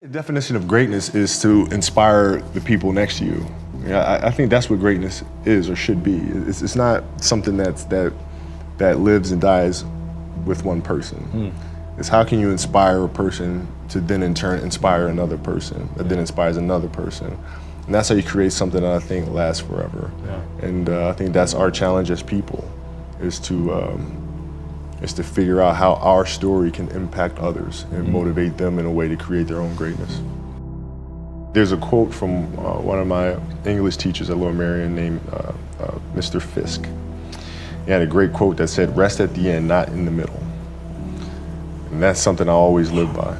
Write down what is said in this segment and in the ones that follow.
The definition of greatness is to inspire the people next to you. I think that's what greatness is or should be. It's not something that lives and dies with one person. It's how can you inspire a person to then in turn inspire another person that then inspires another person. And that's how you create something that I think lasts forever. And I think that's our challenge as people, is to figure out how our story can impact others and motivate them in a way to create their own greatness. There's a quote from one of my English teachers at Lower Merion named Mr. Fisk. He had a great quote that said, "Rest at the end, not in the middle." And that's something I always live by.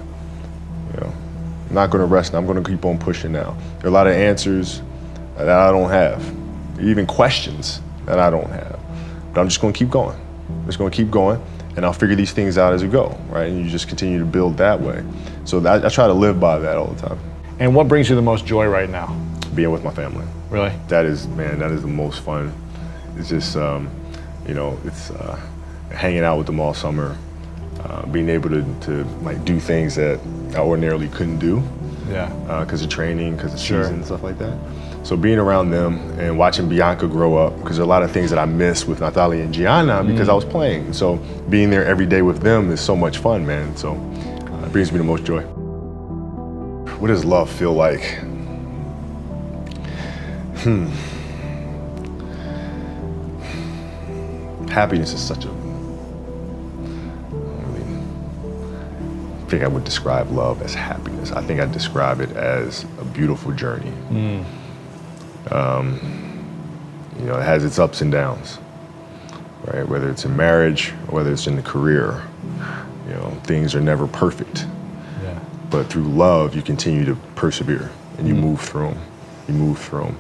You know, I'm not gonna rest, I'm gonna keep on pushing now. There are a lot of answers that I don't have, even questions that I don't have, but I'm just gonna keep going. I'm just gonna keep going, and I'll figure these things out as we go, right? And you just continue to build that way. So I try to live by that all the time. And what brings you the most joy right now? Being with my family. Really? That is, man, that is the most fun. It's just, you know, it's hanging out with them all summer, being able to like do things that I ordinarily couldn't do. Yeah. Because of training, because of season and stuff like that. So being around them and watching Bianca grow up, because there are a lot of things that I miss with Natalia and Gianna because I was playing. So being there every day with them is so much fun, man. So it brings me the most joy. What does love feel like? Happiness is such a, I think I would describe love as happiness. I think I describe it as a beautiful journey. You know, it has its ups and downs, right? Whether it's in marriage or whether it's in the career, you know, things are never perfect. Yeah. But through love, you continue to persevere and you move through them. You move through them.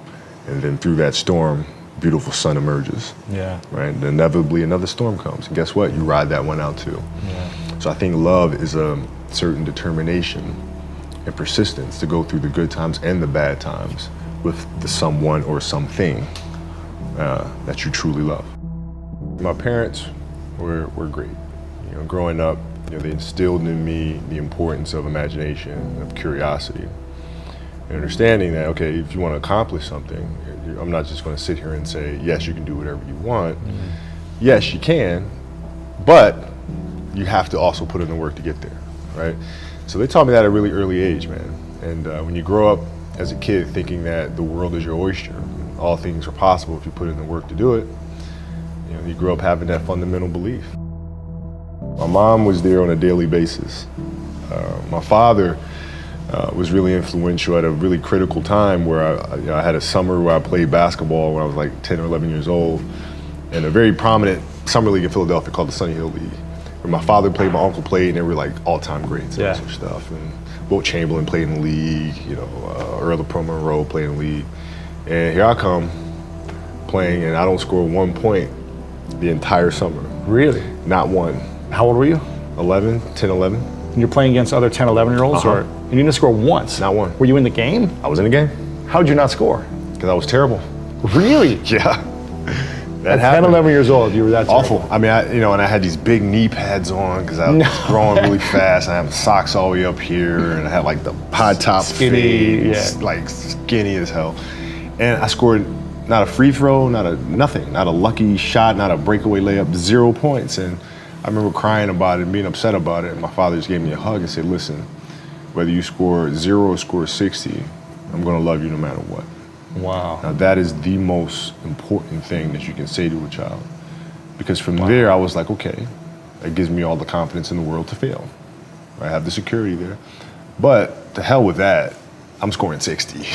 And then through that storm, beautiful sun emerges. Yeah. Right? And inevitably another storm comes. And guess what? You ride that one out too. Yeah. So I think love is a certain determination and persistence to go through the good times and the bad times with the someone or something that you truly love. My parents were great. You know, growing up, you know, they instilled in me the importance of imagination, of curiosity, and understanding that, okay, if you want to accomplish something, I'm not just going to sit here and say, yes, you can do whatever you want. Yes, you can, but you have to also put in the work to get there, right? So they taught me that at a really early age, man. And when you grow up as a kid thinking that the world is your oyster, all things are possible if you put in the work to do it, you know, you grow up having that fundamental belief. My mom was there on a daily basis. My father was really influential at a really critical time where I had a summer where I played basketball when I was like 10 or 11 years old in a very prominent summer league in Philadelphia called the Sunny Hill League. Where my father played, my uncle played, and they were like all-time greats and sort of stuff. And Wilt Chamberlain played in the league, you know, Earl of Pro Monroe played in the league. And here I come playing, and I don't score 1 point the entire summer. Really? Not one. How old were you? 11, 10, 11. And you're playing against other 10, 11-year-olds? Or you didn't score once? Not one. Were you in the game? I was in the game. How'd you not score? Because I was terrible. Really? Yeah. At 10, 11 years old, you were that awful. terrible. I mean, you know, and I had these big knee pads on because I was growing really fast. I had socks all the way up here, and I had like the high top skinny, fades, like skinny as hell. And I scored not a free throw, nothing, not a lucky shot, not a breakaway layup, 0 points. And I remember crying about it and being upset about it. And my father just gave me a hug and said, "Listen, whether you score 0 or score 60, I'm gonna love you no matter what." Wow. Now that is the most important thing that you can say to a child. Because from there I was like, okay, that gives me all the confidence in the world to fail. I have the security there. But to hell with that, I'm scoring 60.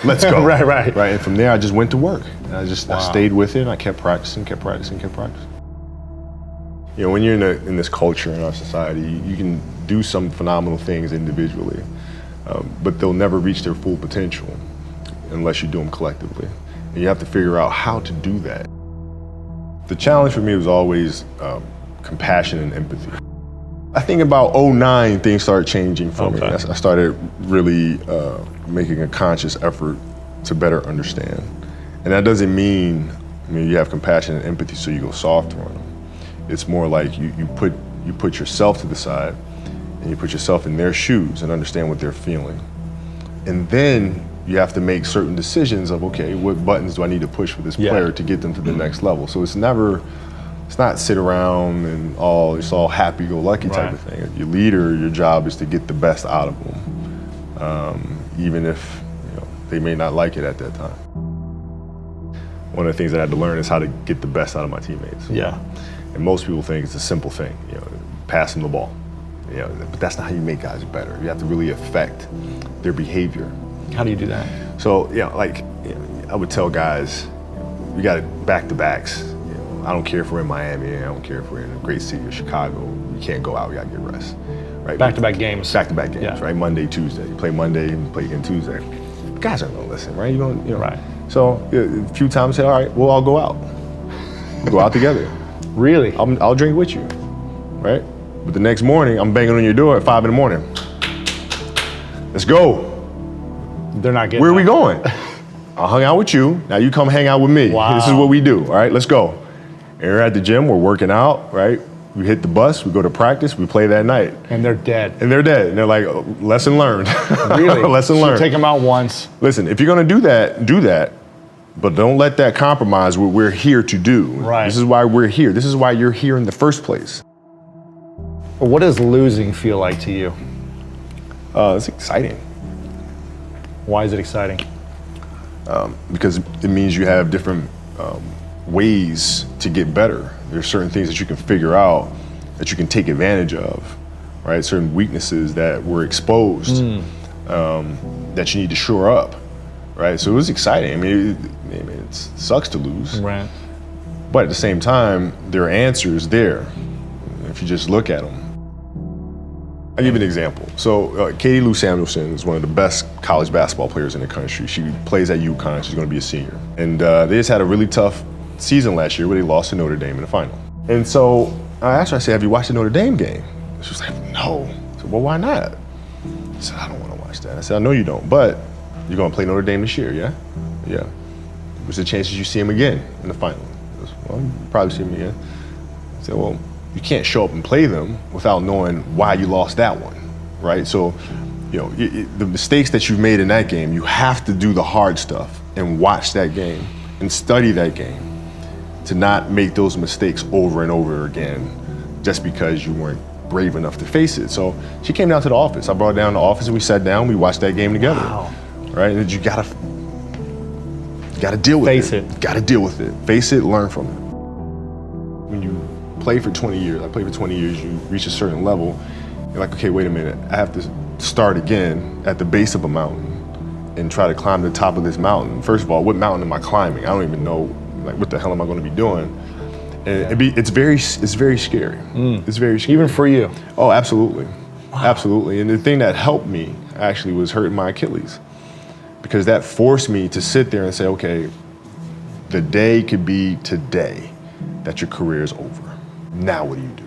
Let's go. Right. And from there I just went to work. And I stayed with it, and I kept practicing. You know, when you're in this culture, in our society, you can do some phenomenal things individually, but they'll never reach their full potential unless you do them collectively. And you have to figure out how to do that. The challenge for me was always compassion and empathy. I think about 2009, things started changing for me. I started really making a conscious effort to better understand. And that doesn't mean, you have compassion and empathy so you go softer on them. It's more like you put yourself to the side and you put yourself in their shoes and understand what they're feeling. And then you have to make certain decisions of, okay, what buttons do I need to push for this player to get them to the next level? So it's not sit around and it's all happy-go-lucky type of thing. Your leader, your job is to get the best out of them, even if they may not like it at that time. One of the things that I had to learn is how to get the best out of my teammates. Yeah. And most people think it's a simple thing, pass them the ball. But that's not how you make guys better. You have to really affect their behavior. How do you do that? So, I would tell guys, we got back-to-backs. I don't care if we're in Miami, I don't care if we're in a great city of Chicago. You can't go out, we gotta get rest. Right? Back-to-back games. Back-to-back games, right? Monday, Tuesday. You play Monday, you play again Tuesday. Guys aren't gonna listen, right? Right. So a few times, say, all right, we'll all go out. We'll go out together. Really? I'll drink with you, right? But the next morning, I'm banging on your door at 5 in the morning. Let's go. They're not getting Where are we going? I hung out with you, now you come hang out with me. Wow. This is what we do, all right, let's go. And we're at the gym, we're working out, right? We hit the bus, we go to practice, we play that night. And they're dead. And they're dead. And they're like, lesson learned. Really? Lesson learned. So take them out once. Listen, if you're gonna do that, but don't let that compromise what we're here to do. Right. This is why we're here. This is why you're here in the first place. What does losing feel like to you? It's exciting. Why is it exciting? Because it means you have different ways to get better. There's certain things that you can figure out that you can take advantage of, right? Certain weaknesses that were exposed that you need to shore up, right? So it was exciting. I mean, it sucks to lose. Right. But at the same time, there are answers there if you just look at them. I'll give you an example. So Katie Lou Samuelson is one of the best college basketball players in the country. She plays at UConn. She's going to be a senior. And they just had a really tough season last year where they lost to Notre Dame in the final. And so I asked her, I said, have you watched the Notre Dame game? She was like, no. I said, well, why not? I said, I don't want to watch that. I said, I know you don't, but you're going to play Notre Dame this year, yeah? Yeah. What's the chances you see him again in the final? I said, well, you probably see him again. I said, well, you can't show up and play them without knowing why you lost that one, right? So, the mistakes that you've made in that game, you have to do the hard stuff and watch that game and study that game to not make those mistakes over and over again just because you weren't brave enough to face it. So she came down to the office. I brought her down to the office and we sat down, we watched that game together. Wow. Right? And you gotta deal with it. Face it. You gotta deal with it. Face it, learn from it. When you play for 20 years, I played for 20 years, you reach a certain level, you're like, okay, wait a minute, I have to start again at the base of a mountain and try to climb the top of this mountain. First of all, what mountain am I climbing? I don't even know, like, what the hell am I gonna be doing? And it's very scary. It's very scary. Even for you? Oh, absolutely. Wow. Absolutely. And the thing that helped me actually was hurting my Achilles, because that forced me to sit there and say, okay, the day could be today that your career is over. Now what do?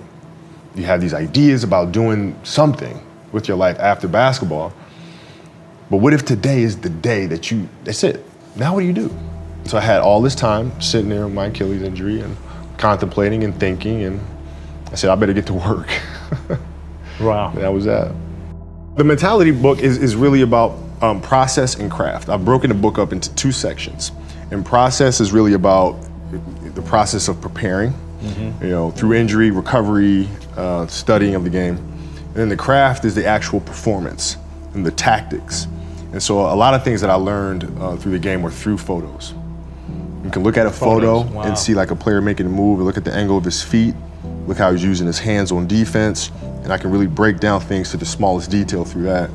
You have these ideas about doing something with your life after basketball, but what if today is the day that's it? Now what do you do? So I had all this time sitting there with my Achilles injury and contemplating and thinking, and I said, I better get to work. Wow. And that was that. The mentality book is really about process and craft. I've broken the book up into 2 sections. And process is really about the process of preparing, through injury, recovery, studying of the game. And then the craft is the actual performance and the tactics. And so a lot of things that I learned through the game were through photos. You can look at a photo and see like a player making a move, and look at the angle of his feet, look how he's using his hands on defense, and I can really break down things to the smallest detail through that.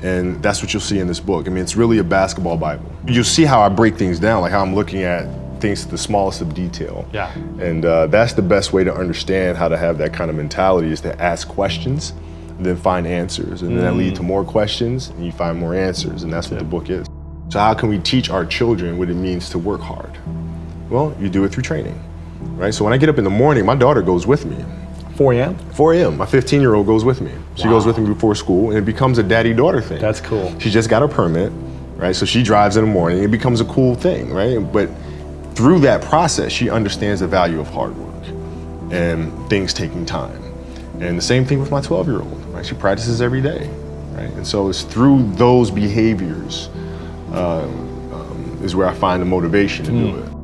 And that's what you'll see in this book. I mean, it's really a basketball Bible. You'll see how I break things down, like how I'm looking at things to the smallest of detail. Yeah. And that's the best way to understand how to have that kind of mentality, is to ask questions, and then find answers. And then that lead to more questions, and you find more answers, and that's what the book is. So how can we teach our children what it means to work hard? Well, you do it through training, right? So when I get up in the morning, my daughter goes with me. 4 a.m.? 4 a.m. My 15-year-old goes with me. She goes with me before school, and it becomes a daddy-daughter thing. That's cool. She just got her permit, right? So she drives in the morning. It becomes a cool thing, right? But through that process, she understands the value of hard work and things taking time. And the same thing with my 12-year-old, right? She practices every day, right? And so it's through those behaviors is where I find the motivation to do it.